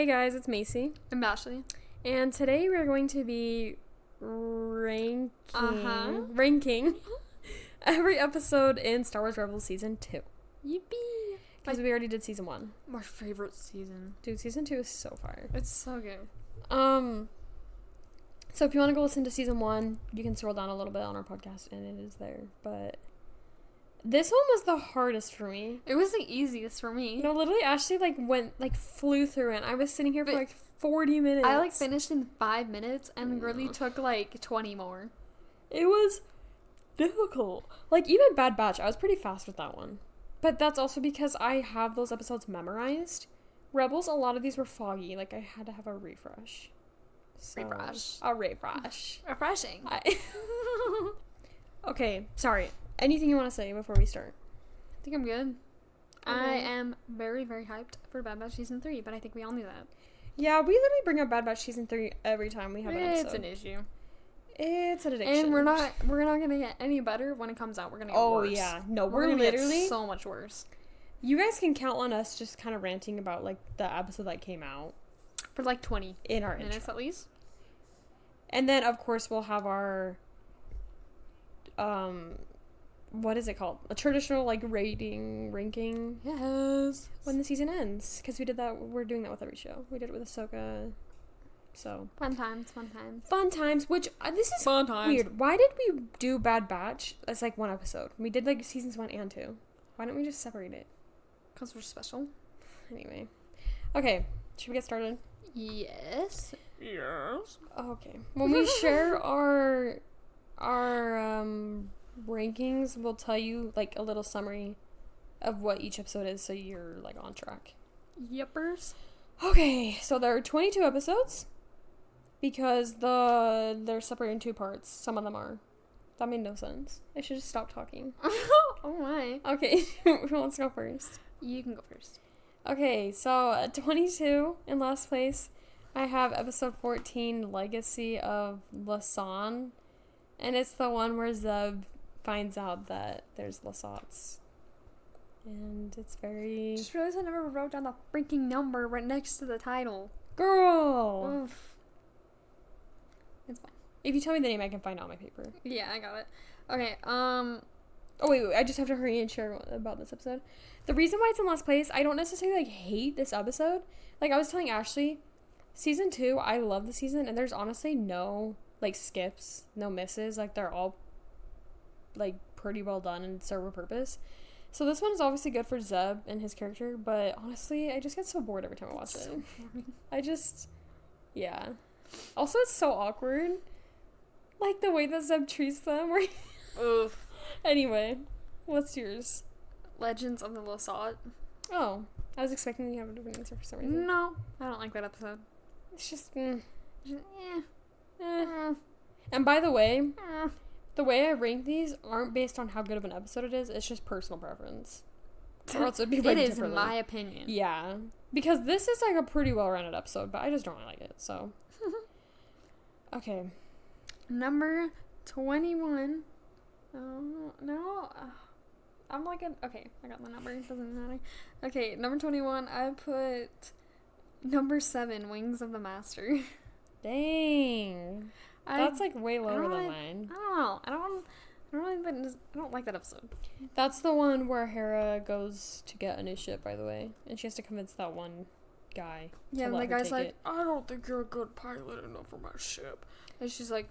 Hey guys, it's Macey. I'm Ashlee. And today we're going to be ranking every episode in Star Wars Rebels Season 2. Yippee! Because we already did Season 1. My favorite season. Dude, Season 2 is so fire. It's so good. So if you want to go listen to Season 1, you can scroll down a little bit on our podcast and it is there. But this one was the hardest for me. It was the easiest for me. No, literally, Ashley flew through it. I was sitting here for 40 minutes. I finished in 5 minutes and really took 20 more. It was difficult. Even Bad Batch, I was pretty fast with that one. But that's also because I have those episodes memorized. Rebels, a lot of these were foggy. I had to have a refresh. A refresh. Refreshing. Okay, sorry. Anything you want to say before we start? I think I'm good. Okay. I am very, very hyped for Bad Batch Season 3, but I think we all knew that. Yeah, we literally bring up Bad Batch Season 3 every time we have an episode. It's an issue. It's an addiction. And we're not gonna get any better when it comes out. We're gonna get worse. Oh, yeah. No, we're gonna literally get so much worse. You guys can count on us just kind of ranting about, the episode that came out. For, 20 in our minutes intro. At least. And then, of course, we'll have our, what is it called? A traditional, ranking. Yes. When the season ends. Because we did that, we're doing that with every show. We did it with Ahsoka. So. Fun times. Fun times, which, this is fun times. Weird. Why did we do Bad Batch as, one episode? We did, seasons 1 and 2. Why don't we just separate it? Because we're special. Anyway. Okay. Should we get started? Yes. Okay. When we share our rankings, we'll tell you a little summary of what each episode is, so you're on track. Yepers. Okay, so there are 22 episodes because they're separated in two parts. Some of them are. That made no sense. I should just stop talking. Oh my. Okay, let's go first. You can go first. Okay, so at 22 in last place, I have episode 14, Legacy of Lasan, and it's the one where Zeb finds out that there's Lasats, and it's very... Just realized I never wrote down the freaking number right next to the title. Girl! Oof. It's fine. If you tell me the name, I can find it on my paper. Yeah, I got it. Okay, Oh, wait, I just have to hurry and share about this episode. The reason why it's in last place, I don't necessarily, hate this episode. I was telling Ashley, Season 2, I love the season, and there's honestly no, skips, no misses. They're all, pretty well done and serve a purpose. So this one is obviously good for Zeb and his character, but honestly, I just get so bored every time I watch it. Yeah. Also, it's so awkward. The way that Zeb treats them. Oof. Anyway, what's yours? Legends of the Lasat. Oh, I was expecting you to have a different answer for some reason. No, I don't like that episode. It's just, And by the way, the way I rank these aren't based on how good of an episode it is. It's just personal preference. Or else it'd be ranked differently. It is my opinion. Yeah, because this is a pretty well-rounded episode, but I just don't really like it. So, okay, number 21. No. I'm okay, I got the number. It doesn't matter. Okay, number 21, I put number 7, Wings of the Master. Dang. That's way lower than mine. I don't know. I don't like that episode. That's the one where Hera goes to get a new ship, by the way. And she has to convince that one guy. Yeah, and the guy's like, I don't think you're a good pilot enough for my ship. And she's like,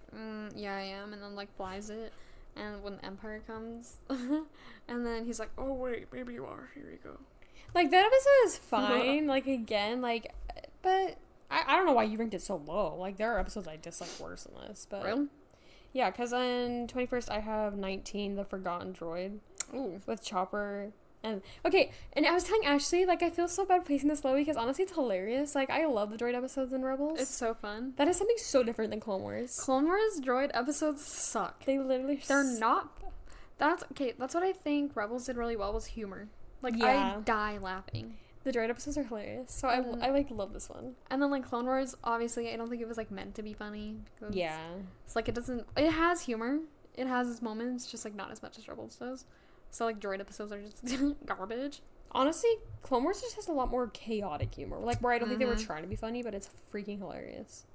yeah, I am. And then, flies it. And when the Empire comes, and then he's like, oh, wait, maybe you are. Here you go. That episode is fine. Again, but I don't know why you ranked it so low. There are episodes I dislike worse than this. But really? Yeah, because on 21st, I have 19, The Forgotten Droid. Ooh. With Chopper. And okay, and I was telling Ashley, I feel so bad placing this low because honestly it's hilarious. I love the droid episodes in Rebels. It's so fun. That is something so different than Clone Wars. Clone Wars droid episodes suck. They literally They're not. That's what I think Rebels did really well was humor. Yeah. I die laughing. The droid episodes are hilarious. So I love this one. And then Clone Wars, obviously I don't think it was meant to be funny. Yeah. It's it has humor. It has its moments, just not as much as Rebels does. So droid episodes are just garbage. Honestly, Clone Wars just has a lot more chaotic humor. Like, where I don't think they were trying to be funny, but it's freaking hilarious.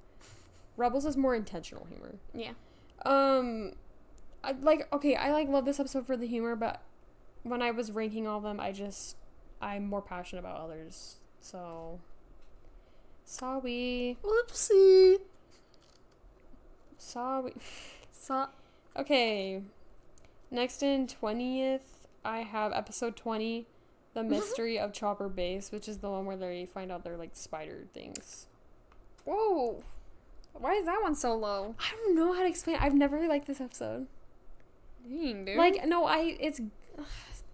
Rebels is more intentional humor. Yeah. I love this episode for the humor, but when I was ranking all of them, I'm more passionate about others. So, sorry. Whoopsie. Sorry. Okay. Next in 20th, I have episode 20, The Mystery of Chopper Base, which is the one where they find out they're, like, spider things. Whoa. Why is that one so low? I don't know how to explain it. I've never really liked this episode. Dang, dude. Like, no,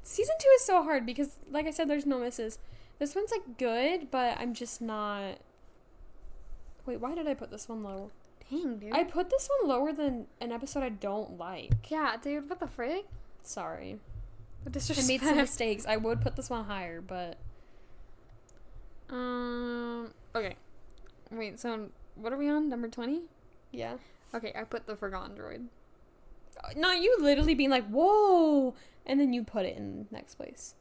season 2 is so hard because, like I said, there's no misses. This one's, like, good, but I'm just not... Wait, why did I put this one low? Dang, dude. I put this one lower than an episode I don't like. Yeah, dude, what the frick? Sorry. The I disrespect. made some mistakes. I would put this one higher, but... Okay. Wait, so what are we on? Number 20? Yeah. Okay, I put the Forgotten Droid. No, you literally being like, whoa! And then you put it in next place.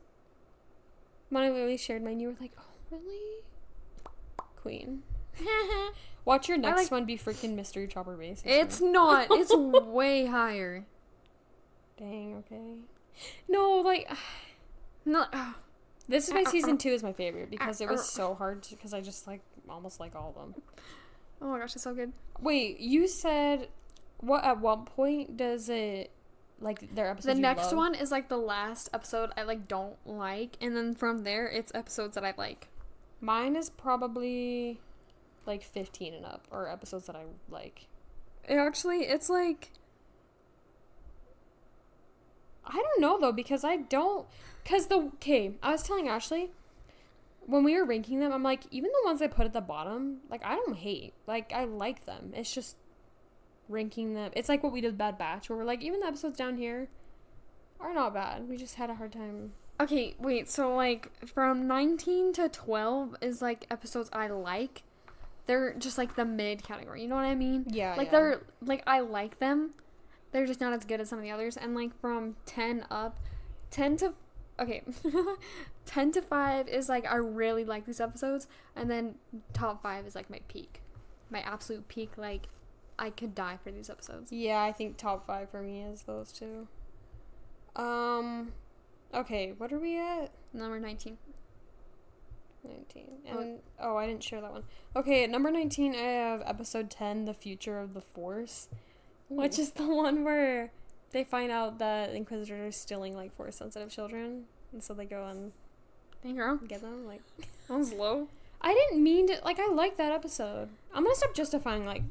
When I literally shared mine, you were like, oh, really? Queen. Watch your next one be freaking Mystery Chopper Base. It's not. It's way higher. Dang, okay. No, like... No. This is my season 2 is my favorite because it was so hard because I just like almost like all of them. Oh my gosh, it's so good. Wait, you said at what point does it like their episodes? The next one is like the last episode I like don't like, and then from there it's episodes that I like. Mine is probably like 15 and up, or episodes that I like. It's like I don't know though because I was telling Ashlee when we were ranking them, I'm like, even the ones I put at the bottom, like I don't hate, like I like them. It's just ranking them. It's like what we did with Bad Batch, where we're like, even the episodes down here are not bad. We just had a hard time. Okay, wait, so like from 19 to 12 is like episodes I like. They're just like the mid category, you know what I mean? Yeah. Like they're like I like them. They're just not as good as some of the others. And like from 10 up, 10 to 5 is like I really like these episodes, and then top 5 is like my peak. My absolute peak, like I could die for these episodes. Yeah, I think top 5 for me is those two. Okay, what are we at? Number 19. 19. And I didn't share that one. Okay, at number 19 I have episode 10, The Future of the Force. Ooh. Which is the one where they find out that Inquisitors are stealing like Force sensitive children, and so they go and get them. Like, that was low. I didn't mean to. Like, I like that episode. I'm gonna stop justifying. Like,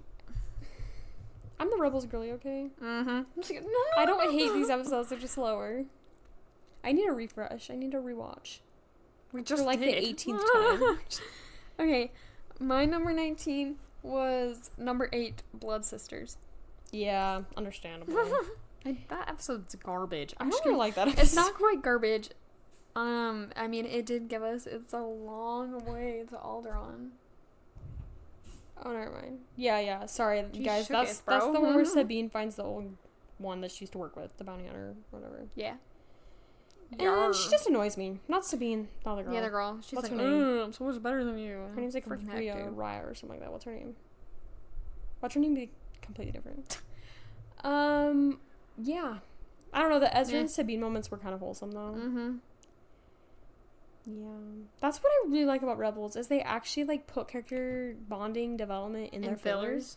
I'm the Rebels girly, okay? No. I don't hate these episodes. They're just lower. I need a refresh. I need a rewatch. We just for like did. the 18th time. Okay, my number 19 was number 8, Blood Sisters. Yeah, understandable. That episode's garbage. I don't really like that episode. It's not quite garbage. I mean, it did give us, it's a long way to Alderaan. Oh, never mind. Yeah. Sorry, She guys. shook That's it, bro. the one where Sabine finds the old one that she used to work with, the bounty hunter, whatever. Yeah. And she just annoys me. Not Sabine, the other girl. The other girl. She's What's like, her name? I'm so much better than you. Her name's like Rhea or something like that. What's her name? Watch her name be completely different. Yeah. I don't know. The Ezra and Sabine moments were kind of wholesome, though. Mm-hmm. Yeah. That's what I really like about Rebels, is they actually, like, put character bonding development in their fillers.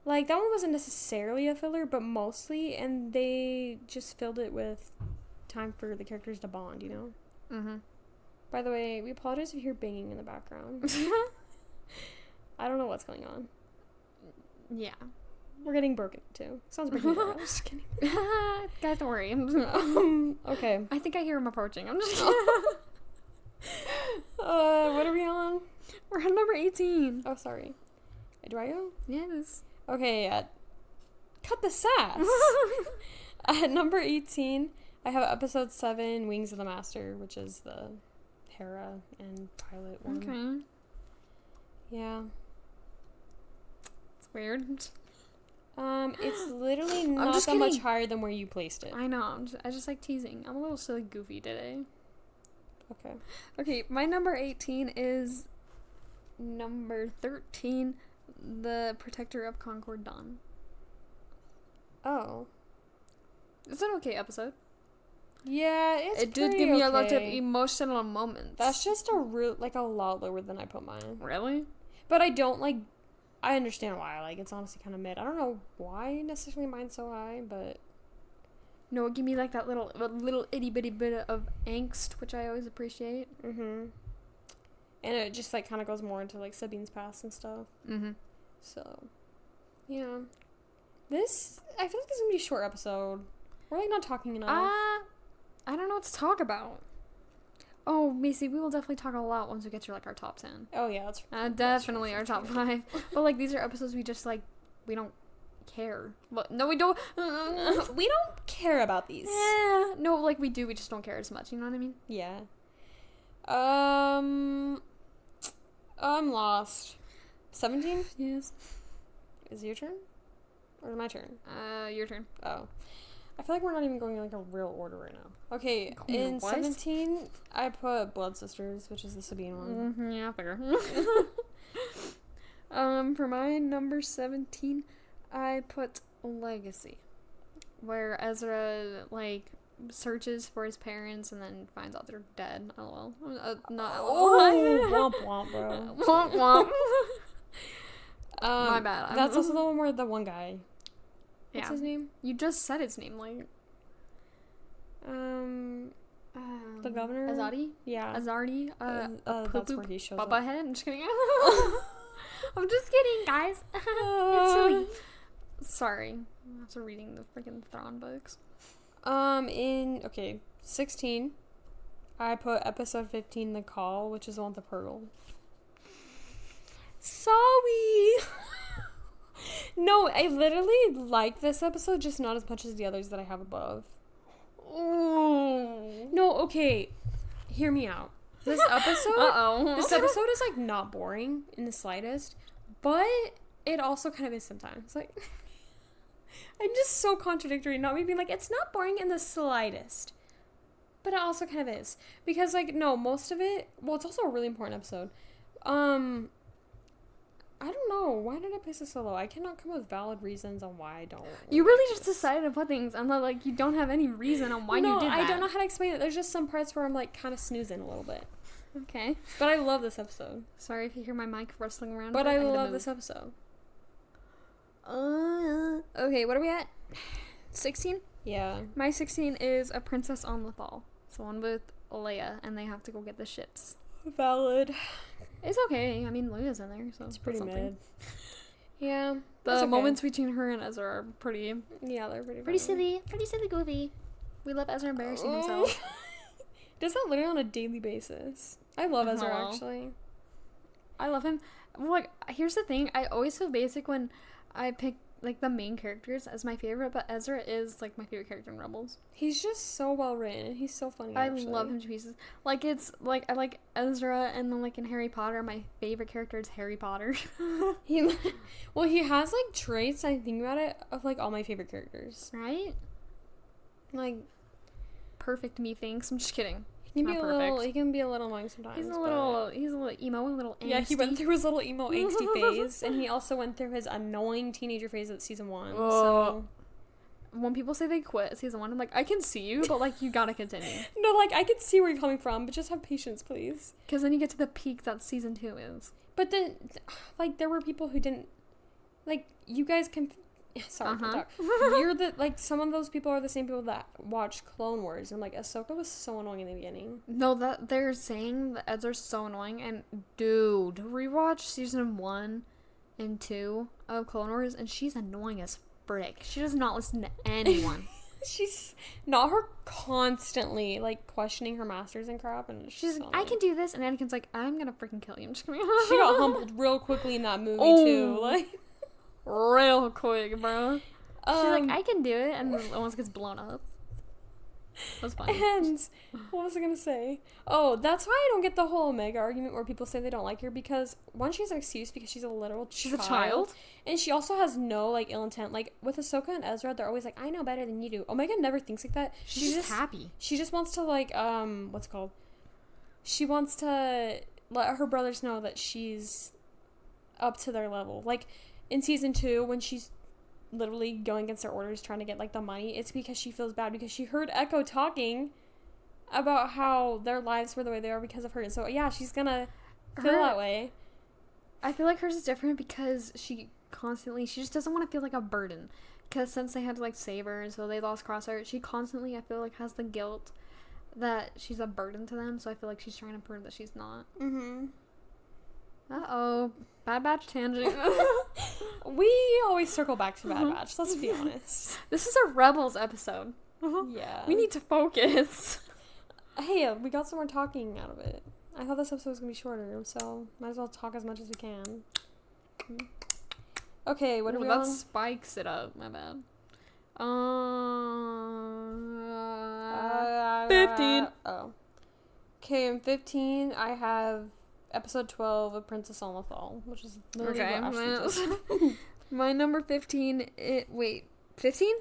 Like, that one wasn't necessarily a filler, but mostly, and they just filled it with time for the characters to bond, you know? Mm-hmm. By the way, we apologize if you hear banging in the background. I don't know what's going on. Yeah. We're getting broken, too. Sounds breaking. I'm just kidding. Guys, don't worry. Okay. I think I hear him approaching. I'm just kidding. What are we on? We're on number 18. Oh, sorry. Do I go? Yes. Okay, cut the sass. At number 18, I have episode 7, Wings of the Master, which is the Hera and Pilot one. Okay. Yeah. It's weird. It's literally not that much higher than where you placed it. I know. I just like teasing. I'm a little silly goofy today. Okay. Okay, my number 18 is number 13, the Protector of Concord Dawn. Oh. It's an okay episode. Yeah, it did give me a lot of emotional moments. That's just a lot lower than I put mine. Really? But I don't I understand why. It's honestly kind of mid. I don't know why necessarily mine's so high, but no, it gave me that little itty bitty bit of angst, which I always appreciate. And it just kind of goes more into Sabine's past and stuff. So, yeah. I feel like this is gonna be a short episode. We're not talking enough. I don't know what to talk about. Oh, Macy, we will definitely talk a lot once we get to our top 10. Oh yeah, that's definitely our top 5. But these are episodes we just we don't care. But no, we don't. We don't care about these. Yeah, no, we do. We just don't care as much. You know what I mean? Yeah. I'm lost. 17? Yes. Is it your turn? Or is it my turn? Your turn. Oh. I feel like we're not even going in a real order right now. Okay, in what? 17, I put Blood Sisters, which is the Sabine one. Yeah, I figure. For my number 17, I put Legacy, where Ezra searches for his parents and then finds out they're dead. LOL. Not LOL. Womp womp, bro. Womp womp. My bad. That's also the one where the one guy. What's his name? You just said his name, the governor? Azadi? Yeah. Azardi? That's where he shows Bubba up. Head? I'm just kidding. I'm just kidding, guys. It's silly. Sorry. After reading the freaking Thrawn books. 16, I put episode 15, The Call, which is the one with the Purgle. Sorry! No, I literally like this episode, just not as much as the others that I have above. Ooh. No, okay. Hear me out. This episode This episode is not boring in the slightest, but it also kind of is sometimes. I'm just so contradictory, not me being it's not boring in the slightest. But it also kind of is. Because no, most of it, well, it's also a really important episode. I don't know. Why did I place it so low? I cannot come up with valid reasons on why I don't. You really just decided to put things and you don't have any reason on why you did that. I don't know how to explain it. There's just some parts where I'm kind of snoozing a little bit. Okay. But I love this episode. Sorry if you hear my mic rustling around. But I love this episode. Okay, what are we at? 16? Yeah. My 16 is A Princess on Lothal. It's the one with Leia, and they have to go get the ships. Valid. It's okay. I mean, Leia's in there, so it's pretty mid. Yeah. The moments between her and Ezra are pretty... Yeah, they're pretty silly. Pretty silly goofy. We love Ezra embarrassing himself. Does that literally on a daily basis. I love Ezra, actually. I love him. Here's the thing. I always feel basic when I pick the main characters as my favorite, but Ezra is my favorite character in Rebels. He's just so well written and he's so funny. I love him to pieces. I like Ezra, and then in Harry Potter, my favorite character is Harry Potter. He has traits, I think about it, of all my favorite characters. Right? Perfect methinks. I'm just kidding. He can be a little annoying sometimes. He's a little emo, a little angsty. Yeah, he went through his little emo angsty phase, and he also went through his annoying teenager phase at season 1. So when people say they quit season 1, I'm I can see you, but you gotta continue. No, I can see where you're coming from, but just have patience, please. Because then you get to the peak that season 2 is. But then, there were people who didn't, you guys can. Sorry, you're some of those people are the same people that watch Clone Wars, and Ahsoka was so annoying in the beginning. No, that they're saying that Ezra's so annoying, and dude, rewatch season 1 and 2 of Clone Wars, and she's annoying as frick. She does not listen to anyone. She's not her constantly questioning her masters and crap, and she's I can do this, and Anakin's I'm gonna freaking kill you. I'm just kidding. She got humbled real quickly in that movie too, real quick, bro. She's I can do it, and then almost gets blown up. That's funny. And what was I gonna say? Oh, that's why I don't get the whole Omega argument where people say they don't like her, because one, she has an excuse because she's a literal she's a child, and she also has no ill intent. With Ahsoka and Ezra, they're always I know better than you do. Omega never thinks like that. She's just happy. She just wants to what's it called? she wants to let her brothers know that she's up to their level. Like, in season 2, when she's literally going against their orders, trying to get, like, the money, it's because she feels bad because she heard Echo talking about how their lives were the way they are because of her. So, yeah, she's gonna feel that way. I feel like hers is different because she just doesn't want to feel like a burden. Because since they had to, like, save her, and so they lost Crosshair, she constantly, I feel like, has the guilt that she's a burden to them. So I feel like she's trying to prove that she's not. Mm-hmm. Uh-oh. Bad Batch tangent. We always circle back to Bad Batch, let's be honest. This is a Rebels episode. Yeah. We need to focus. Hey, we got some more talking out of it. I thought this episode was going to be shorter, so might as well talk as much as we can. Okay, what are we that on? spikes it up. My bad. 15. Oh. Okay, in 15, I have episode 12 of Princess Olmethal, which is literally what Ashley just said. My number 15, 15?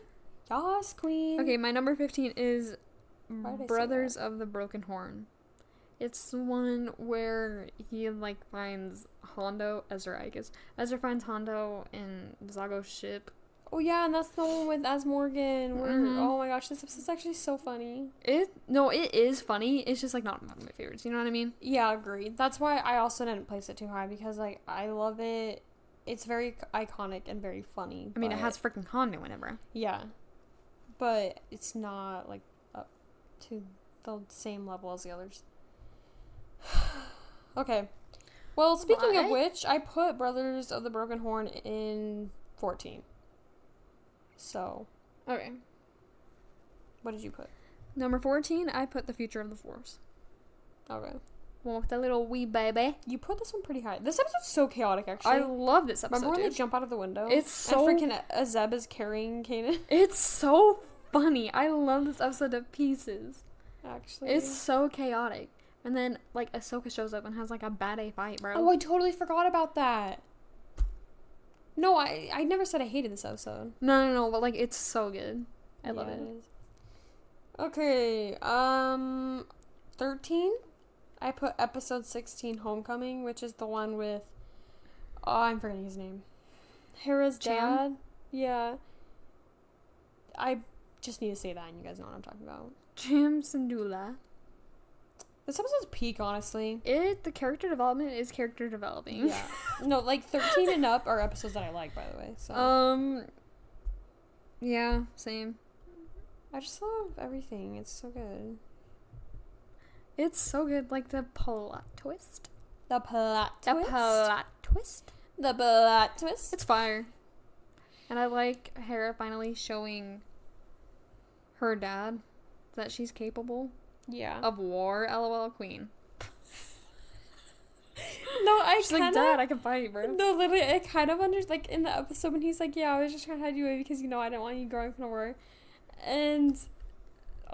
Yas, queen. Okay, my number 15 is Why did I say Brothers that? of the Broken Horn. It's the one where he, like, finds Hondo, Ezra finds Hondo in Zago's ship. Oh, yeah, and that's the one with As Morgan. Where, oh my gosh, this episode's actually so funny. It is funny. It's just, like, not one of my favorites. You know what I mean? Yeah, agreed. That's why I also didn't place it too high, because, like, I love it. It's very iconic and very funny. I mean, it has freaking Hondo in it, bro. Yeah. But it's not, like, up to the same level as the others. Okay. Well, speaking of which, I put Brothers of the Broken Horn in 14. So. Okay. What did you put? Number 14, I put The Future of the Force. Okay. One with the little wee baby. You put this one pretty high. This episode's so chaotic, actually. I love this episode. Remember when they jump out of the window? It's so... And freaking Azeb is carrying Kanan? It's so funny. I love this episode to pieces. Actually. It's so chaotic. And then, like, Ahsoka shows up and has, like, a bad A fight, bro. Oh, I totally forgot about that. No, I never said I hated this episode. No, but, like, it's so good. I love it. Is. Okay, 13, I put episode 16, Homecoming, which is the one with, oh, I'm forgetting his name. Hera's dad. Yeah. I just need to say that and you guys know what I'm talking about. Jam Syndulla. This episode's peak, honestly. The character development is character developing. Yeah. No, like 13 and up are episodes that I like, by the way. So. Yeah, same. I just love everything. It's so good. It's so good, like the plot twist. The plot twist. The plot twist. It's fire. And I like Hera finally showing her dad that she's capable. Yeah. Of war, LOL queen. No, She's like, Dad, I can fight, bro. No, literally, I kind of like, in the episode when he's like, yeah, I was just trying to hide you away because, you know, I didn't want you growing up in a war. And,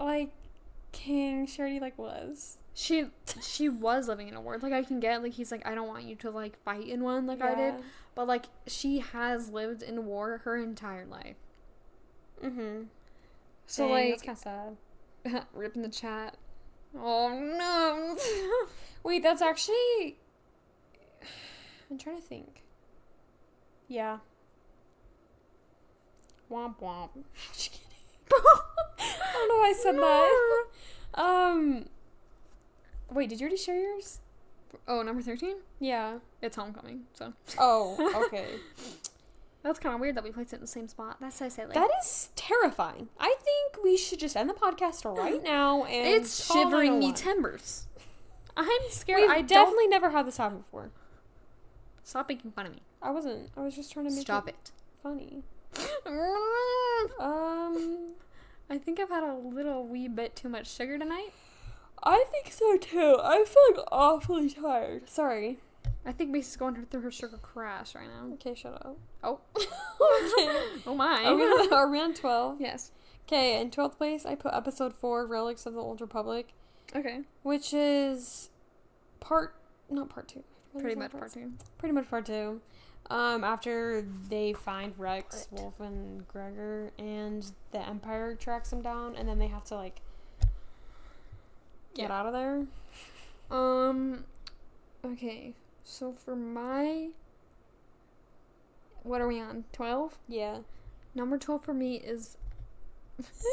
like, King, she already, like, was. She was living in a war. Like, I can get, like, he's like, I don't want you to, like, fight in one like I did. But, like, she has lived in war her entire life. Mm-hmm. So, dang, like... that's kind of sad. Rip in the chat. Oh, no. Wait, that's actually... I'm trying to think. Yeah. Womp womp. Just kidding. I don't know why I said that. Wait, did you already share yours? Oh, number 13? Yeah. It's Homecoming, so. Oh, okay. That's kind of weird that we placed it in the same spot. That's so silly. That is terrifying. I think we should just end the podcast right now and it's shivering me timbers. I'm scared. We've definitely never had this happen before. Stop making fun of me. I wasn't. I was just trying to make it funny. I think I've had a little wee bit too much sugar tonight. I think so too. I feel like awfully tired. Sorry. I think Macy's going through her sugar crash right now. Okay, shut up. Oh. Okay. Oh my. Are we on 12? Yes. Okay, in 12th place, I put episode 4, Relics of the Old Republic. Okay. Which is not part 2. Pretty much part 2. Pretty much part 2. After they find Rex, Wolf, and Gregor, and the Empire tracks them down, and then they have to, like, get out of there. Okay. So for my... What are we on? 12? Yeah. Number 12 for me is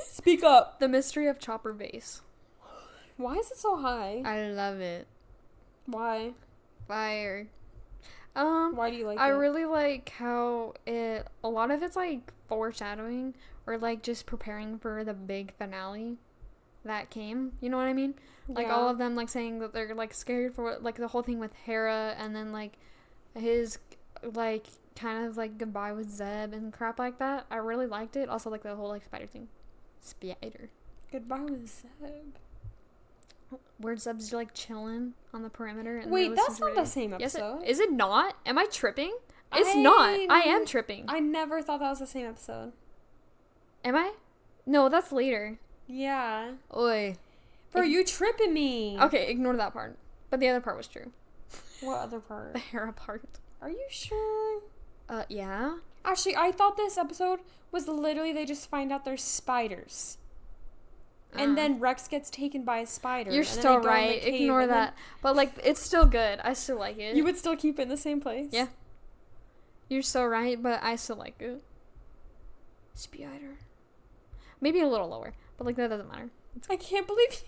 Speak up. The Mystery of Chopper Base. Why is it so high? I love it. Why? Fire. Why do you like it? I really like how a lot of it's like foreshadowing or like just preparing for the big finale that came. You know what I mean? Like all of them like saying that they're like scared for what, like the whole thing with Hera and then like his like kind of like goodbye with Zeb and crap like that. I really liked it. Also like the whole like spider thing. Spider. Goodbye with Zeb. Where Zeb's like chilling on the perimeter. And wait, that's not the same Yes, episode. is it not? Am I tripping? It's not. I am tripping. I never thought that was the same episode. Am I? No, that's later. Yeah. Oi. Bro, you tripping me. Okay, ignore that part. But the other part was true. What other part? The Hera part. Are you sure? Yeah. Actually, I thought this episode was literally they just find out there's spiders. And then Rex gets taken by a spider. You're still right. Ignore that. But, like, it's still good. I still like it. You would still keep it in the same place? Yeah. You're so right, but I still like it. Spider. Maybe a little lower. But, like, that doesn't matter. I can't believe you.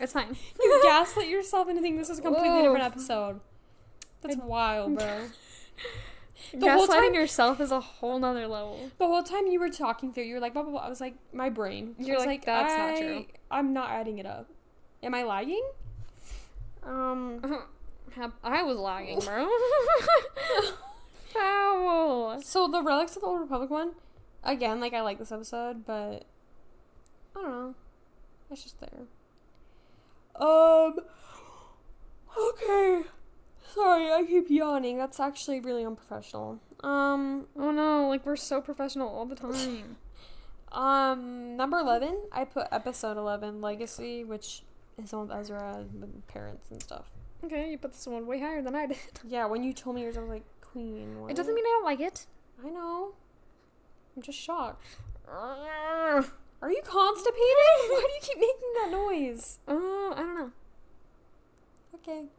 It's fine. You gaslit yourself into thinking this was a completely different episode. That's wild, bro. Gaslighting yourself is a whole nother level. The whole time you were talking through, you were like, blah, blah, blah. I was like, my brain. You're like, that's not true. I'm not adding it up. Am I lagging? I was lagging, bro. Foul. So the Relics of the Old Republic one, again, like, I like this episode, but I don't know. It's just there. Okay. Sorry, I keep yawning. That's actually really unprofessional. Oh no, like we're so professional all the time. Number 11, I put episode 11, Legacy, which is on with Ezra with parents and stuff. Okay, you put this one way higher than I did. Yeah, when you told me yours, I was like, Queen, what? It doesn't mean I don't like it. I know. I'm just shocked. Are you constipated? Why do you keep making that noise? I don't know. Okay.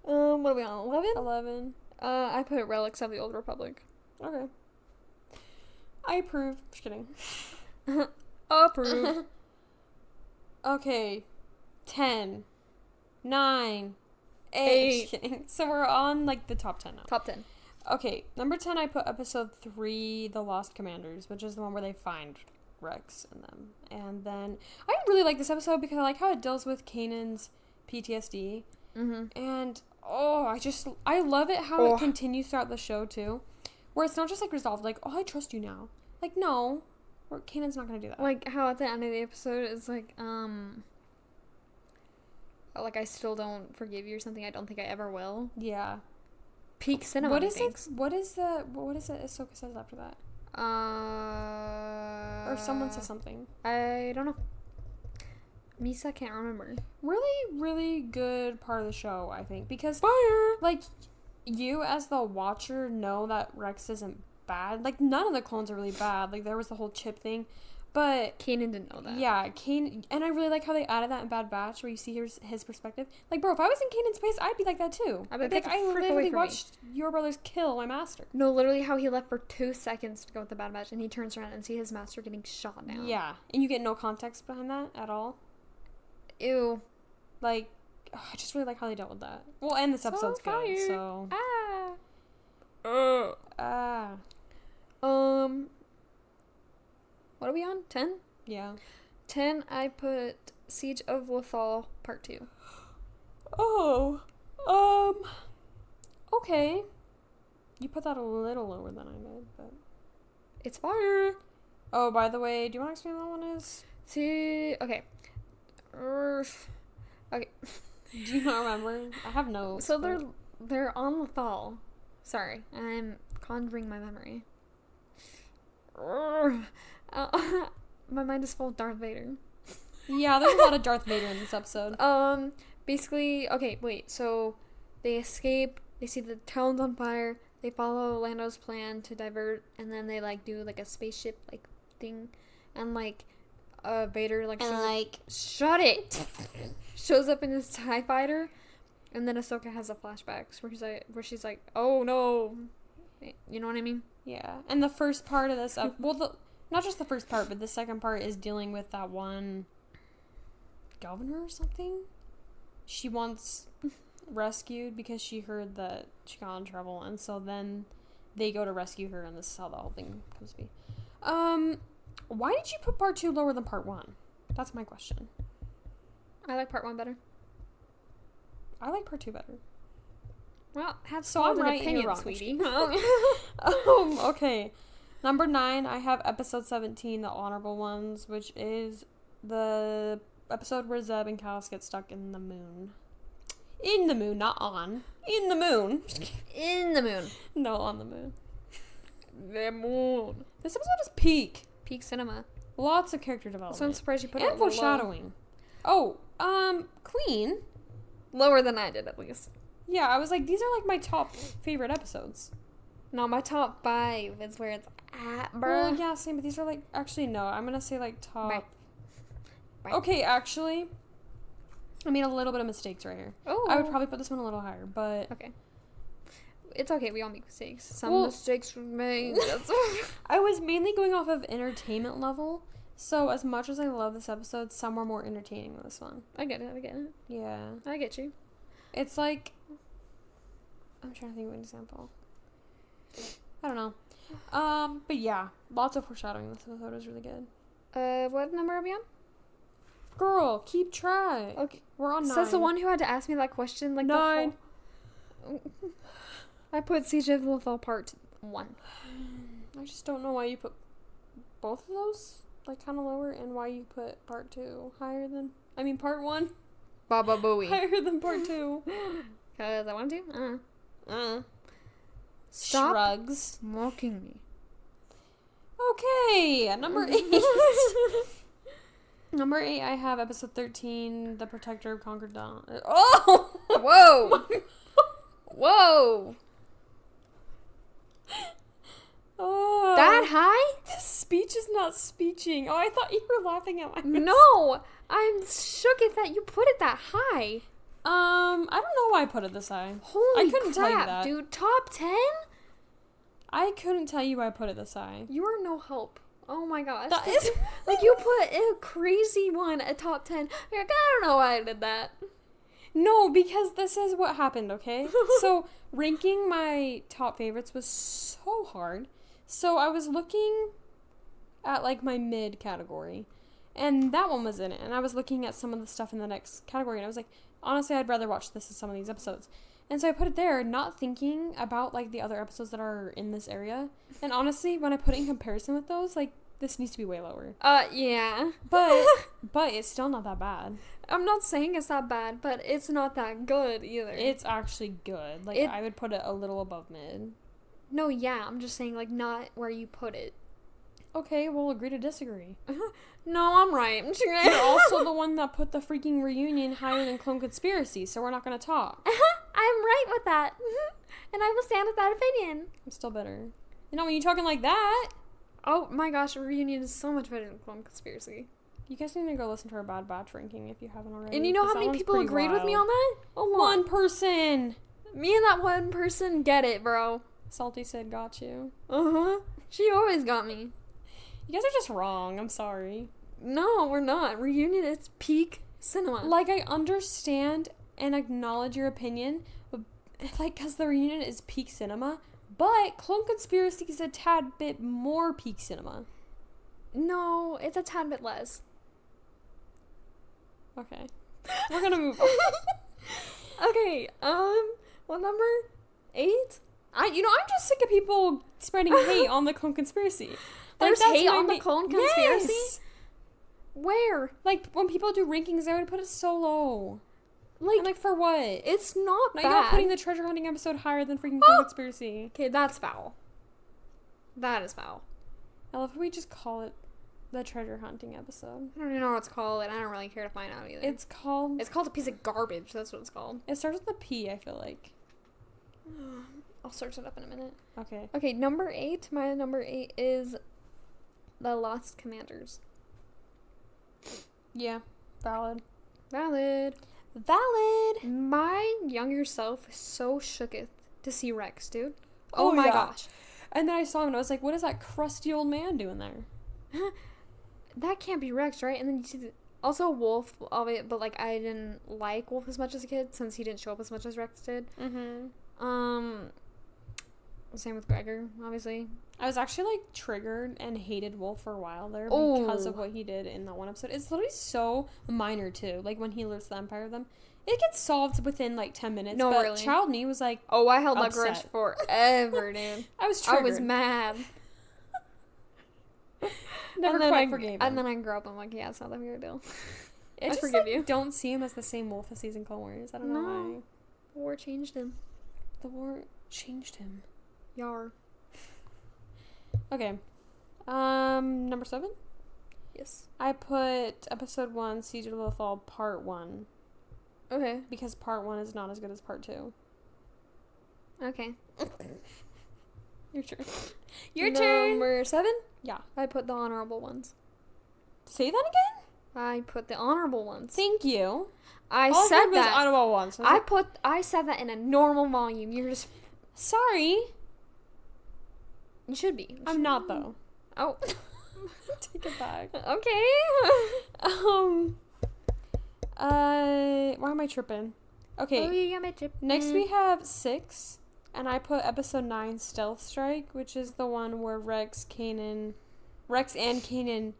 What are we on? 11? 11. I put Relics of the Old Republic. Okay. I approve. Just kidding. Approve. Okay. 10. 9. 8. 8. Just kidding. So we're on, like, the top 10 now. Top 10. Okay. Number 10, I put episode 3, The Lost Commanders, which is the one where they find Rex and them. And then I really like this episode because I like how it deals with Kanan's PTSD. Mm-hmm. And I love it how it continues throughout the show too, where it's not just like resolved like, oh, I trust you now. Like, no, Kanan's not gonna do that. Like how at the end of the episode it's like I still don't forgive you or something. I don't think I ever will. Yeah. Peak cinema. What is it? What is it Ahsoka says after that? Or someone says something. I don't know. Misa can't remember. Really, really good part of the show, I think, because Fire! Like, you as the watcher know that Rex isn't bad. Like, none of the clones are really bad. Like, there was the whole chip thing, but Kanan didn't know that. Yeah, Kanan, and I really like how they added that in Bad Batch, where you see his perspective. Like, bro, if I was in Kanan's place, I'd be like that too. I'd be like, I literally watched your brothers kill my master. No, literally how he left for 2 seconds to go with the Bad Batch, and he turns around and see his master getting shot down. Yeah, and you get no context behind that at all. Ew. Like, I just really like how they dealt with that. Well, and this episode's good, so. What are we on? 10? Yeah. 10, I put Siege of Lothal Part 2. Oh. Okay. You put that a little lower than I did, but. It's fire. Oh, by the way, do you want to explain what that one is? See, okay. Okay. Do you not remember? I have notes. So they're on Lothal. Sorry, I'm conjuring my memory. My mind is full of Darth Vader. Yeah, there's a lot of Darth Vader in this episode. Basically, okay, wait. So they escape. They see the town's on fire. They follow Lando's plan to divert, and then they like do like a spaceship like thing, and like Vader like shows up in his TIE fighter, And then Ahsoka has the flashbacks where she's like, oh no. You know what I mean? Yeah. And the first part of this, not just the first part, but the second part is dealing with that one governor or something. She wants rescued because she heard that she got in trouble, and so then they go to rescue her, and this is how the whole thing comes to be. Why did you put part 2 lower than part 1? That's my question. I like part 1 better. I like part 2 better. Well, have so I'm right, opinion, wrong, sweetie. Okay. Number 9, I have episode 17, the honorable ones, which is the episode where Zeb and Callus get stuck in the moon. In the moon, not on. In the moon. In the moon. No, on the moon. The moon. This episode is peak. Peak cinema. Lots of character development. So I'm surprised you put it and foreshadowing. Oh, clean. Lower than I did, at least. Yeah, I was like, these are like my top favorite episodes. No, my top 5 is where it's at, bro. Well, yeah, same, but these are like, actually, no, I'm gonna say like top. Right. Okay, actually, I made a little bit of mistakes right here. Oh. I would probably put this one a little higher, but. Okay. It's okay, we all make mistakes. Some mistakes were made. That's I was mainly going off of entertainment level, so as much as I love this episode, some were more entertaining than this one. I get it. Yeah. I get you. It's like, I'm trying to think of an example. I don't know. But yeah, lots of foreshadowing. This episode was really good. What number are we on? Girl, keep track. Okay. We're on 9. Says the one who had to ask me that question, like 9. I put Siege of Lothal part 1. I just don't know why you put both of those, like, kind of lower, and why you put part 2 higher than, part 1 Baba Booey. higher than part 2. Because I wanted to. Stop shrugs. Mocking me. Okay, number 8. Number 8, I have episode 13, The Protector of Conquered Dawn. Oh! Whoa! Whoa! That high? This speech is not speeching. Oh, I thought you were laughing at my No! I'm shook at that you put it that high. I don't know why I put it this high. Holy I couldn't crap, tell you that. Dude. Top 10? I couldn't tell you why I put it this high. You are no help. Oh my gosh. That is... Like, you put a crazy one at top 10. You're like, I don't know why I did that. No, because this is what happened, okay? So, ranking my top favorites was so hard. So, I was looking at, like, my mid category. And that one was in it. And I was looking at some of the stuff in the next category. And I was like, honestly, I'd rather watch this than some of these episodes. And so I put it there, not thinking about, like, the other episodes that are in this area. And honestly, when I put it in comparison with those, like, this needs to be way lower. Yeah. But it's still not that bad. I'm not saying it's that bad, but it's not that good either. It's actually good. Like, I would put it a little above mid. No, yeah, I'm just saying, like, not where you put it. Okay, we'll agree to disagree. No, I'm right. You're also the one that put the freaking reunion higher than Clone Conspiracy, so we're not going to talk. I'm right with that. And I will stand with that opinion. I'm still better. You know, when you're talking like that... Oh my gosh, reunion is so much better than Clone Conspiracy. You guys need to go listen to our Bad Batch ranking if you haven't already. And you know how many people agreed with me on that? One person! Me and that one person get it, bro. Salty said got you. Uh-huh. She always got me. You guys are just wrong. I'm sorry. No, we're not. Reunion is peak cinema. Like, I understand and acknowledge your opinion, but, like, because the reunion is peak cinema, but Clone Conspiracy is a tad bit more peak cinema. No, it's a tad bit less. Okay. We're gonna move on. Okay, what number? 8? I'm just sick of people spreading hate on the Clone Conspiracy. There's hate on the Clone Conspiracy? Yes. Where? Like, when people do rankings, I would put it so low. Like, for what? It's not bad. You're not putting the treasure hunting episode higher than freaking Clone Conspiracy. Okay, that's foul. That is foul. I love how we just call it the treasure hunting episode. I don't even know what it's called, and I don't really care to find out either. It's called a piece of garbage. That's what it's called. It starts with a P, I feel like. I'll search it up in a minute. Okay. Okay, number 8. My number 8 is The Lost Commanders. Yeah. Valid. Valid. My younger self so shooketh to see Rex, dude. Oh my yeah. gosh. And then I saw him and I was like, what is that crusty old man doing there? That can't be Rex, right? And then you see also Wolf of it, but like I didn't like Wolf as much as a kid since he didn't show up as much as Rex did. Same with Gregor, obviously. I was actually like triggered and hated Wolf for a while there because of what he did in that one episode. It's literally so minor too. Like when he lifts the Empire of them, it gets solved within like 10 minutes. No, but really. Child me was like, oh, I held upset. that grudge forever, dude. I was triggered. I was mad. Never quite forgave him. And then I grew up. I'm like, yeah, it's not that big of a deal. I just, forgive like, you. Don't see him as the same Wolf as he's in Clone Wars. I don't know why. The war changed him. The war changed him. Yar. Okay. Number 7? Yes. I put episode 1, Siege of Lothal, part 1. Okay. Because part 1 is not as good as part 2. Okay. Your turn. Your turn. Number 7? Yeah. I put the honorable ones. Say that again? I put the honorable ones. Thank you. I All said was that. honorable ones. I said that in a normal volume. You're just... Sorry. You should be. I'm not, though. Oh. Take it back. Okay. Why am I tripping? Okay. Oh, you got my chip. Next we have 6, and I put episode 9, Stealth Strike, which is the one where Rex and Kanan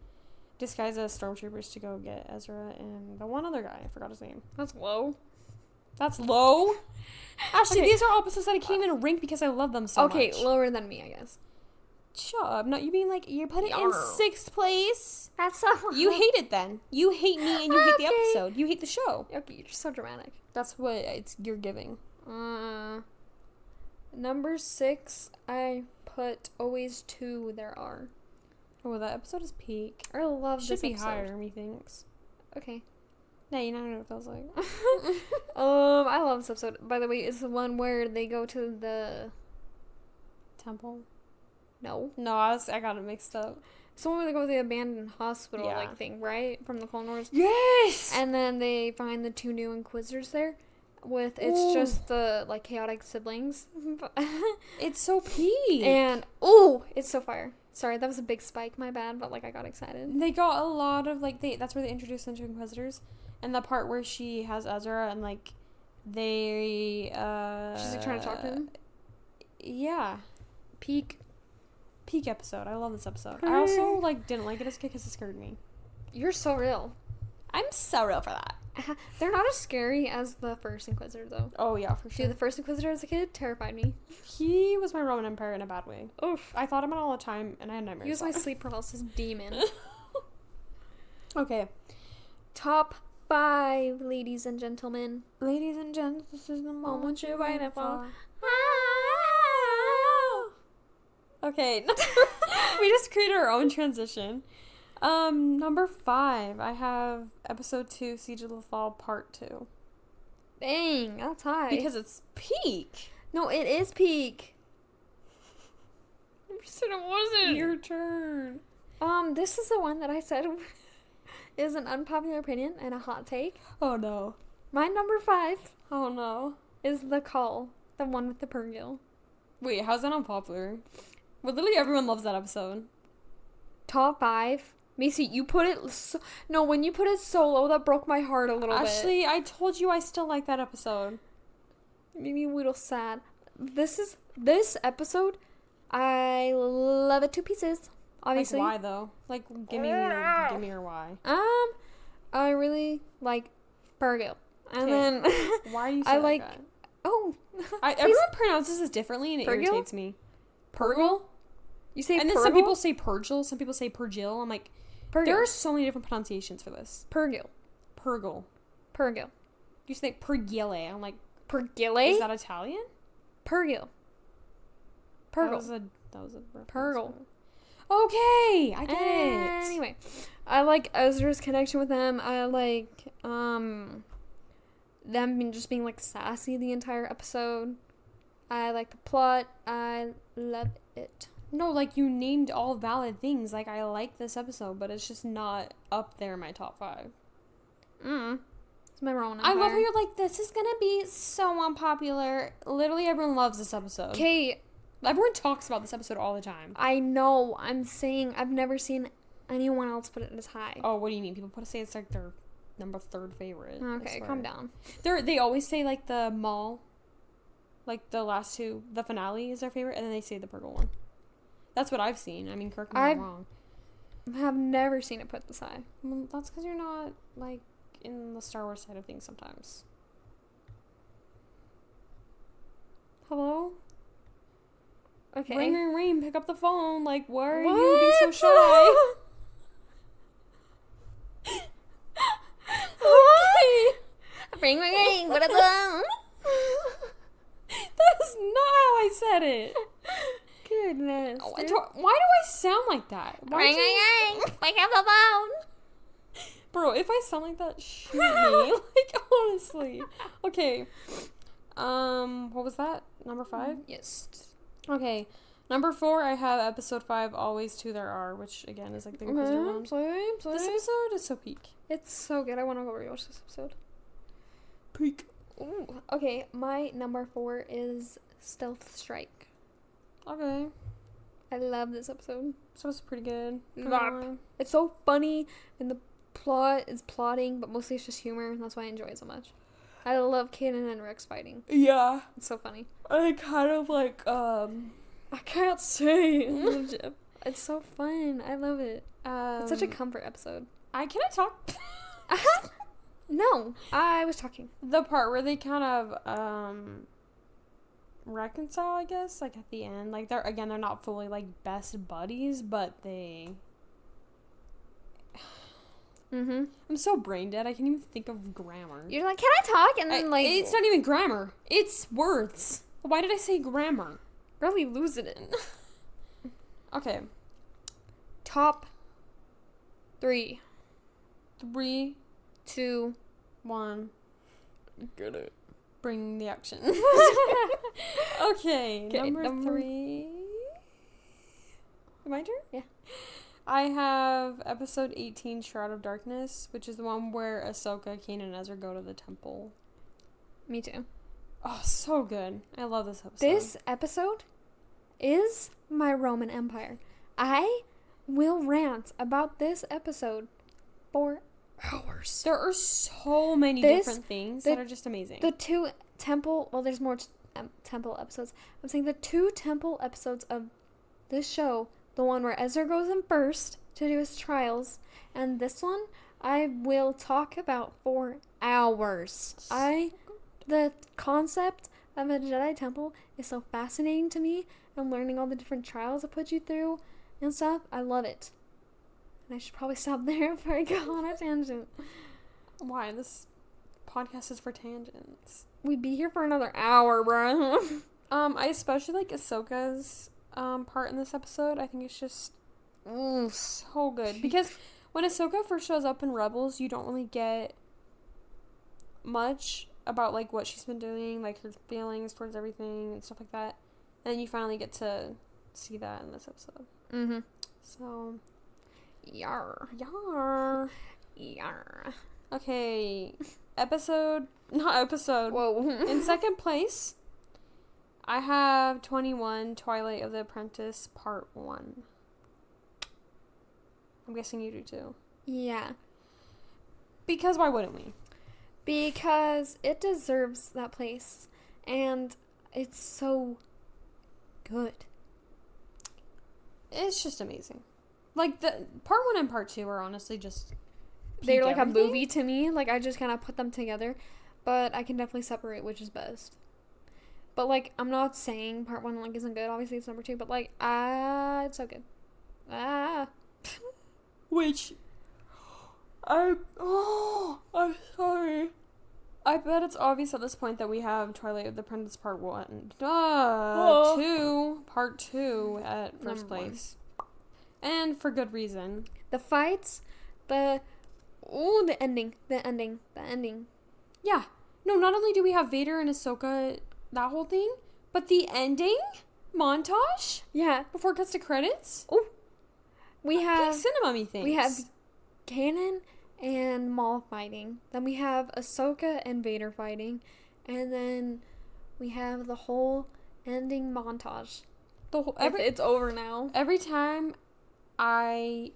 disguise as stormtroopers to go get Ezra and the one other guy. I forgot his name. That's low. That's low? Actually, Okay. these are all episodes that I came in a rank because I love them so much. Okay, lower than me, I guess. Shut up. No, you being like, you put it in Yarr. 6th place. That's so... You hate it then. You hate me and you hate the Okay. episode. You hate the show. Okay, you're so dramatic. That's what you're giving. Number 6, I put Always 2 There Are. Oh, that episode is peak. I love Should this be episode. higher, methinks. Okay. Yeah, you know what it feels like. I love this episode. By the way, it's the one where they go to the... Temple? No. No, I got it mixed up. It's the one where they go to the abandoned hospital, Yeah. like, thing, right? From the Clone Wars. Yes! And then they find the 2 new Inquisitors there. It's just the, like, chaotic siblings. It's so peak. And, it's so fire. Sorry, that was a big spike, my bad, but, like, I got excited. They got a lot of, like, that's where they introduced them to Inquisitors. And the part where she has Ezra and, like, they, She's, like, trying to talk to him? Yeah. Peak episode. I love this episode. I also, like, didn't like it as a kid because it scared me. You're so real. I'm so real for that. They're not as scary as the first Inquisitor, though. Oh, yeah, for sure. Dude, the first Inquisitor as a kid terrified me. He was my Roman Empire in a bad way. Oof. I thought about it all the time, and I had nightmares. He was my sleep paralysis demon. Okay. Top 5, ladies and gentlemen. Ladies and gents, this is the moment you're waiting for. Okay. We just created our own transition. Number 5, I have episode 2, Siege of Lothal, part 2. Dang, that's high. Because it's peak. No, it is peak. You said it wasn't. Your turn. This is the one that I said is an unpopular opinion and a hot take. Oh, no. My number 5 Oh, no. is The Call, the one with the Purrgil. Wait, how's that unpopular? Well, literally everyone loves that episode. Top 5. Macy, you put it... No, when you put it solo, that broke my heart a little bit. Actually, I told you I still like that episode. It made me a little sad. This episode, I love it to pieces. Obviously. Like, why, though? Like, give me your why. I really like Purrgil. And Okay. then... Why are you I so like... that? Oh. Everyone pronounces this differently, and it Purrgil? irritates me. Purrgil? You say And then Purrgil? some people say Purgil, some people say Purgil. I'm like, Purrgil. there are so many different pronunciations for this. Purrgil. Purgil. Purrgil. You say Purgile. I'm like, Purgile? is that Italian? Purrgil. That Purrgil. was a reference. Purrgil. Okay, I get it. Anyway, I like Ezra's connection with them. I like them just being like sassy the entire episode. I like the plot. I love it. No, like, you named all valid things. Like, I like this episode, but it's just not up there in my top 5. It's my wrong I love how you're like, this is gonna be so unpopular. Literally, everyone loves this episode. Okay. Everyone talks about this episode all the time. I know. I'm saying I've never seen anyone else put it as high. Oh, what do you mean? People say it's like their number 3rd favorite. Okay, calm down. They always say like the mall, like the last two, the finale is their favorite, and then they say the purple one. That's what I've seen. I mean, correct me if I'm wrong. I have never seen it put this high. Well, that's because you're not like in the Star Wars side of things sometimes. Hello? Okay. Ring, ring, ring. Pick up the phone. Like, why are you being so shy? Ring, ring, ring. What is that? That's not how I said it. Goodness. Why do I sound like that? Ring, ring, ring. Pick up the phone. Bro, if I sound like that, shoot me. Like, honestly. Okay. What was that? Number 5? Yes. Okay. Number 4, I have episode 5, Always Two There Are, which, again, is like the Inquisitor one. This episode is so peak. It's so good. I want to go rewatch this episode. Peak. Ooh. Okay, my number 4 is Stealth Strike. Okay. I love this episode. So it's pretty good. It's so funny, and the plot is plotting, but mostly it's just humor, and that's why I enjoy it so much. I love Kaden and Rex fighting. Yeah. It's so funny. I kind of like, I can't say. It's so fun. I love it. It's such a comfort episode. Can I talk? No, I was talking. The part where they kind of, reconcile, I guess, like at the end. Like, they're not fully, like, best buddies, but they... Mm-hmm. I'm so brain dead, I can't even think of grammar. You're like, can I talk? And then, it's not even grammar. It's words. Why did I say grammar? Really losing it. Okay. Top 3. 3, 2, 1. Get it. Bring the action. Okay, number 3. My turn? Yeah. I have episode 18, Shroud of Darkness, which is the one where Ahsoka, Kanan, and Ezra go to the temple. Me too. Oh, so good. I love this episode. This episode is my Roman Empire. I will rant about this episode for hours. There are so many different things that are just amazing. The 2 temple, well, there's more temple episodes. I'm saying the 2 temple episodes of this show, the one where Ezra goes in first to do his trials, and this one I will talk about for hours. The concept of a Jedi temple is so fascinating to me, and learning all the different trials it puts you through and stuff. I love it. And I should probably stop there before I go on a tangent. Why? This podcast is for tangents. We'd be here for another hour, bro. I especially like Ahsoka's part in this episode. I think it's just so good. Because when Ahsoka first shows up in Rebels, you don't really get much about, like, what she's been doing, like, her feelings towards everything and stuff like that. And then you finally get to see that in this episode. Mm-hmm. So... Yar. Okay. Not episode. Whoa. In second place, I have 21, Twilight of the Apprentice, Part 1. I'm guessing you do too. Yeah. Because why wouldn't we? Because it deserves that place. And it's so good. It's just amazing. Like, the Part 1 and Part 2 are honestly just... They're like everything. A movie to me. Like, I just kind of put them together. But I can definitely separate which is best. But, like, I'm not saying Part 1, like, isn't good. Obviously, it's number 2. But, like, it's so good. Which... I'm sorry. I bet it's obvious at this point that we have Twilight of the Apprentice Part 1. Part 2 at first place. And for good reason. The fights, the ending. Yeah. No, not only do we have Vader and Ahsoka, that whole thing, but the ending montage? Yeah. Before it cuts to credits? Oh. We have... Cinema, me thinks. We have Kanan and Maul fighting. Then we have Ahsoka and Vader fighting. And then we have the whole ending montage. It's over now. Every time I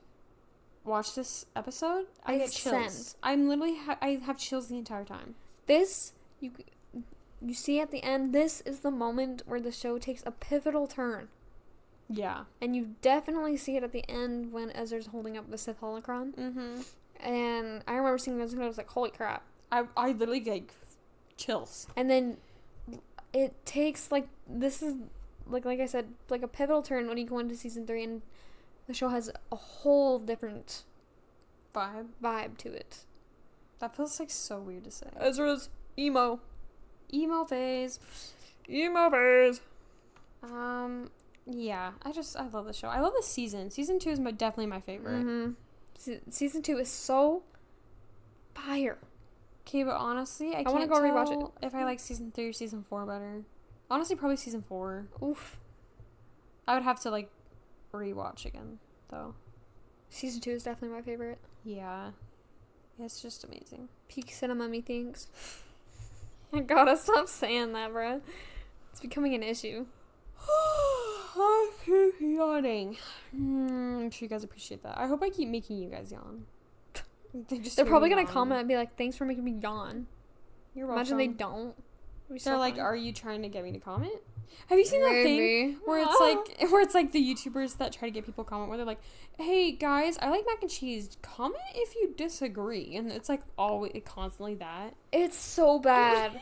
watch this episode, I get chills. I'm literally I have chills the entire time. This you see at the end, this is the moment where the show takes a pivotal turn. Yeah. And you definitely see it at the end when Ezra's holding up the Sith holocron. Mm-hmm. And I remember seeing this and I was like, holy crap. I literally get chills. And then it takes, like, this is, like I said, like a pivotal turn when you go into season 3, and the show has a whole different vibe to it. That feels, like, so weird to say. Ezra's emo phase. Yeah, I love the show. I love this season. Season 2 is definitely my favorite. Mm-hmm. Season 2 is so fire. Okay, but honestly, I want to go rewatch it. If I like season 3 or season 4 better. Honestly, probably season 4. Oof. I would have to, like, rewatch again, though. Season 2 is definitely my favorite. Yeah. It's just amazing. Peak cinema, methinks. I gotta stop saying that, bro. It's becoming an issue. I'm yawning. I'm sure you guys appreciate that. I hope I keep making you guys yawn. They're probably gonna comment and be like, thanks for making me yawn. You're welcome. Imagine they don't. They're like, are you trying to get me to comment? Have you seen that thing where it's like the YouTubers that try to get people to comment where they're like, hey guys, I like mac and cheese. Comment if you disagree. And it's like always constantly that. It's so bad.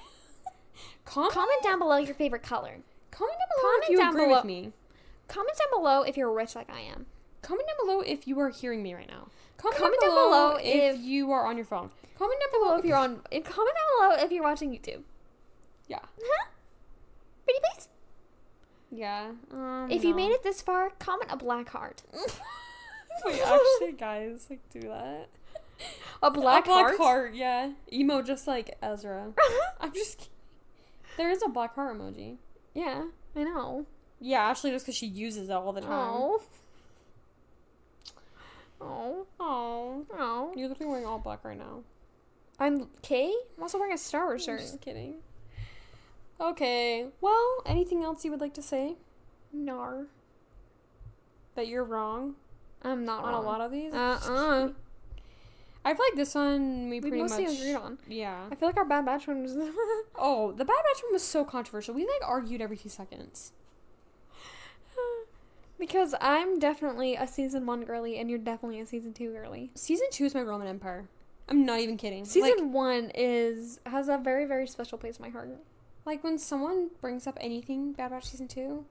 Comment down below your favorite color. Comment down below if you agree with me. Comment down below if you're rich like I am. Comment down below if you are hearing me right now. Comment down below if you are on your phone. Comment down below if you're on. Comment down below if you're watching YouTube. Yeah. Huh? Pretty please. Yeah. If you made it this far, comment a black heart. Wait, actually, guys, like, do that. A black heart, yeah. Emo, just like Ezra. I'm just kidding. There is a black heart emoji. Yeah, I know. Yeah, actually, just because she uses it all the time. Oh. You're literally wearing all black right now. I'm also wearing a Star Wars shirt. Just kidding. Okay. Well, anything else you would like to say? Nar. That you're wrong? I'm not on wrong. A lot of these? I feel like this one we pretty much agreed on. Yeah. I feel like our Bad Batch one was... Oh, the Bad Batch one was so controversial. We, like, argued every 2 seconds. Because I'm definitely a season 1 girly, and you're definitely a season 2 girly. Season 2 is my Roman Empire. I'm not even kidding. Season 1 has a very, very special place in my heart. Like, when someone brings up anything Bad Batch Season 2,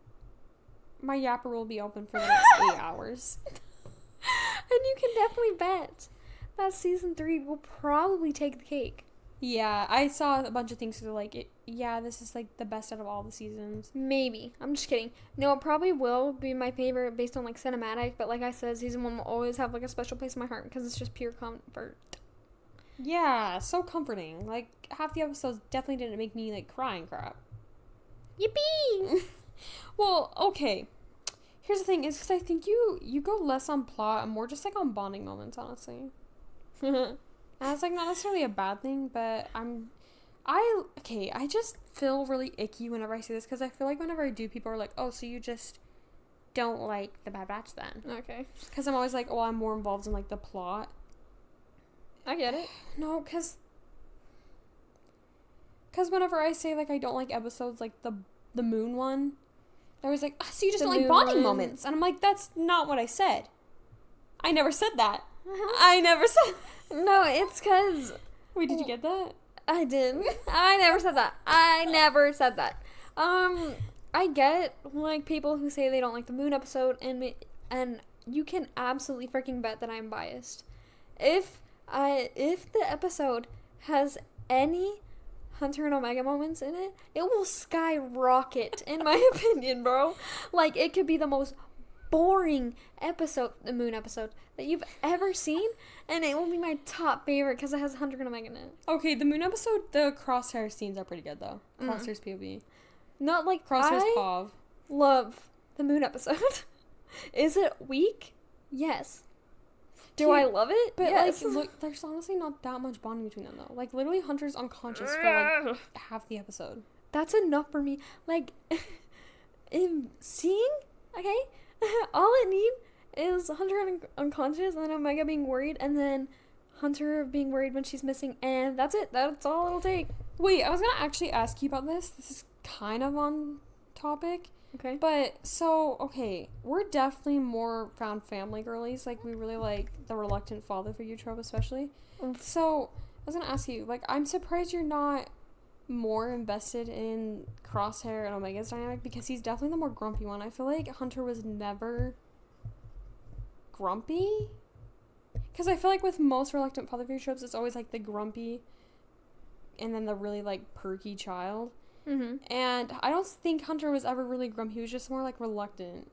my yapper will be open for the next 8 hours. And you can definitely bet that Season 3 will probably take the cake. Yeah, I saw a bunch of things that are like, this is, like, the best out of all the seasons. Maybe. I'm just kidding. No, it probably will be my favorite based on, like, cinematic, but like I said, Season 1 will always have, like, a special place in my heart because it's just pure comfort. Yeah, so comforting. Like, half the episodes definitely didn't make me, like, cry and crap. Yippee! Well, okay. Here's the thing, is because I think you go less on plot and more just, like, on bonding moments, honestly. That's, like, not necessarily a bad thing, but I just feel really icky whenever I say this, because I feel like whenever I do, people are like, oh, so you just don't like the Bad Batch then? Okay. Because I'm always like, oh, I'm more involved in, like, the plot. I get it. No, because whenever I say, like, I don't like episodes, like, the moon one, they're always like, oh, so you just don't like bonding moments. And I'm like, that's not what I said. I never said that. I never said... No, it's because... Wait, did you get that? I did. I never said that. I get, like, people who say they don't like the moon episode, and you can absolutely freaking bet that I'm biased. If the episode has any Hunter and Omega moments in it, it will skyrocket, in my opinion, bro. Like, it could be the most boring episode, the moon episode, that you've ever seen, and it will be my top favorite because it has Hunter and Omega in it. Okay, the moon episode, the crosshair scenes are pretty good, though. Crosshair's POV. Not like, Crosshair's POV. Love the moon episode. Is it weak? Yes. Do I love it? But yes. like, look, there's honestly not that much bonding between them though. Like literally, Hunter's unconscious for like half the episode. That's enough for me. Like, in seeing, okay, all it need is Hunter unconscious and then Omega being worried, and then Hunter being worried when she's missing, and that's it. That's all it'll take. Wait, I was gonna actually ask you about this. This is kind of on topic. Okay. But, so, okay, we're definitely more found family girlies. Like, we really like the reluctant father figure trope, especially. So, I was gonna ask you, like, I'm surprised you're not more invested in Crosshair and Omega's dynamic, because he's definitely the more grumpy one. I feel like Hunter was never grumpy. Because I feel like with most reluctant father figure tropes, it's always, like, the grumpy and then the really, like, perky child. Mm-hmm. And I don't think Hunter was ever really grumpy. He was just more, like, reluctant,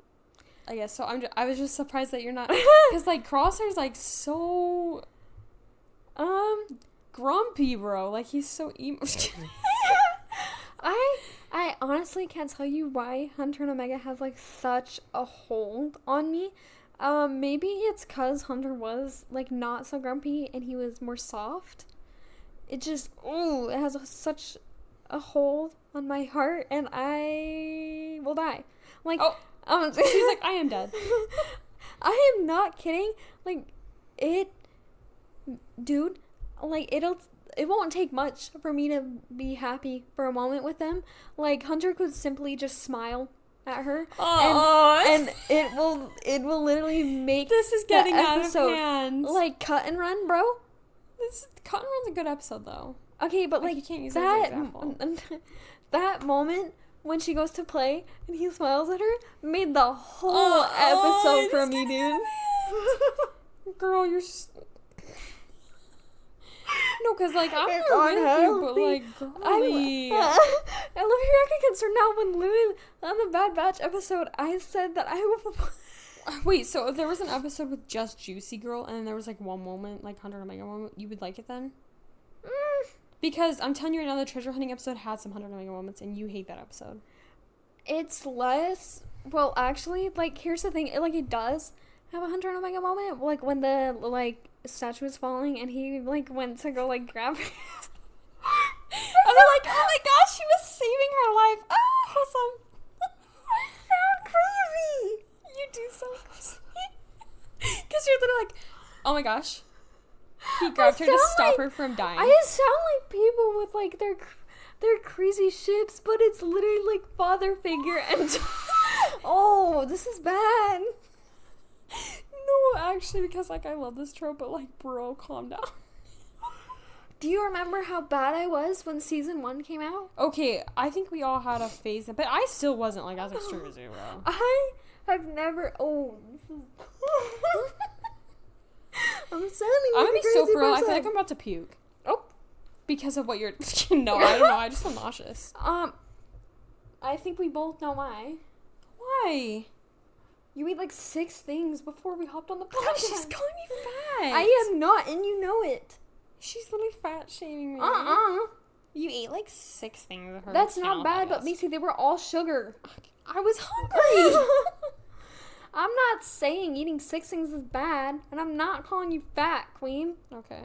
I guess. So I was just surprised that you're not, because, like, Crosshair's, like, so grumpy, bro. Like, he's so emo. I honestly can't tell you why Hunter and Omega has, like, such a hold on me. Maybe it's because Hunter was, like, not so grumpy and he was more soft. It just, it has such a hold on my heart, and I will die. Like, she's like, I am dead. I am not kidding. Like, dude, like, it won't take much for me to be happy for a moment with them. Like, Hunter could simply just smile at her, and it will literally make this is getting out of hand. Like, cut and run, bro. Cut and Run's a good episode, though. Okay, but, like, you can't use that as an example. That moment when she goes to play and he smiles at her made the whole episode for me, dude. Girl, you're no, because, like, I'm not with you, but, like, girly. I love your acting concern now when literally on the Bad Batch episode, I said that I would... Wait, so if there was an episode with just Juicy Girl and then there was, like, one moment, like, Hunter and Omega moment, you would like it then? Because I'm telling you right now, the treasure hunting episode had some Hunter and Omega moments, and you hate that episode. It's less... Well, actually, like, here's the thing. It does have a Hunter and Omega moment. Like, when the, like, statue was falling and he, like, went to go, like, grab her. And they're like, oh my gosh, she was saving her life. Ah, awesome. Sound crazy. You do so crazy. Because you're literally like, oh my gosh. He grabbed her to stop her from dying. I sound like people with, like, their crazy ships, but it's literally, like, father figure and... Oh, this is bad. No, actually, because, like, I love this trope, but, like, bro, calm down. Do you remember how bad I was when season 1 came out? Okay, I think we all had a phase, but I still wasn't, like, as extreme as you, bro. I have never... Oh, this is... I'm gonna be so for real. I feel like I'm about to puke. Oh. Because of what you're... No, I don't know. I just feel nauseous. I think we both know why. Why? You ate like 6 things before we hopped on the God, podcast. she's calling me fat. I am not, and you know it. She's literally fat shaming me. You ate like 6 things with her. That's not bad, but Macey, they were all sugar. I was hungry. I'm not saying eating 6 things is bad, and I'm not calling you fat, queen. Okay.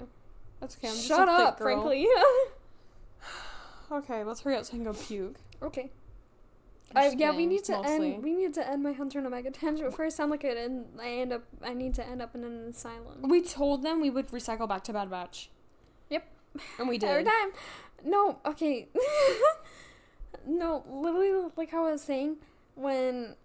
That's okay. I'm just Shut a thick up, girl. frankly. Okay, let's hurry up so I can go puke. Okay. Yeah, we need to end my Hunter and Omega tangent before I sound like it, and I need to end up in an asylum. We told them we would recycle back to Bad Batch. Yep. And we did. Every time. No, okay. No, literally, like how I was saying, when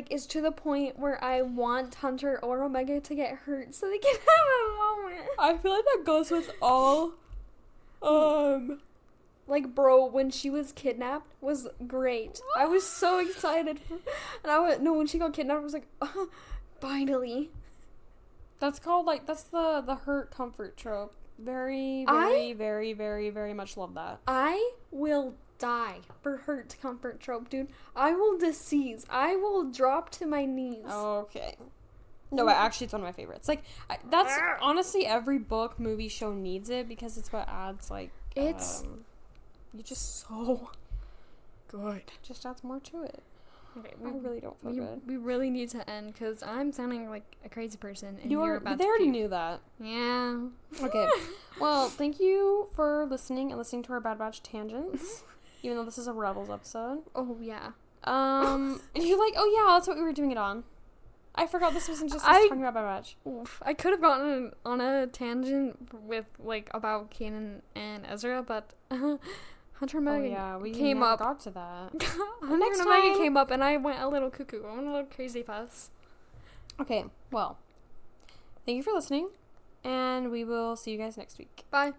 it's to the point where I want Hunter or Omega to get hurt so they can have a moment. I feel like that goes with all, Like, bro, when she was kidnapped was great. I was so excited. When she got kidnapped, I was like, finally. That's called, like, that's the hurt comfort trope. Very, very, very, very, very much love that. I will die for hurt comfort trope, dude. I will decease. I will drop to my knees. Okay. No, but actually it's one of my favorites. Like, that's, honestly, every book, movie, show needs it because it's what adds, like, it's... you're just so good. Just adds more to it. Okay, I really don't feel good. We really need to end because I'm sounding like a crazy person. And They already knew that. Yeah. Okay. Well, thank you for listening and listening to our Bad Batch tangents. Even though this is a Rebels episode. Oh, yeah. And you're like, oh yeah, that's what we were doing it on. I forgot this wasn't just us talking about Bad Batch. Oof, I could have gotten on a tangent with, like, about Kanan and Ezra, but Hunter and Megan we came never up. got to that. Hunter and Megan came up, and I went a little cuckoo. I went a little crazy fast. Okay, well, thank you for listening, and we will see you guys next week. Bye.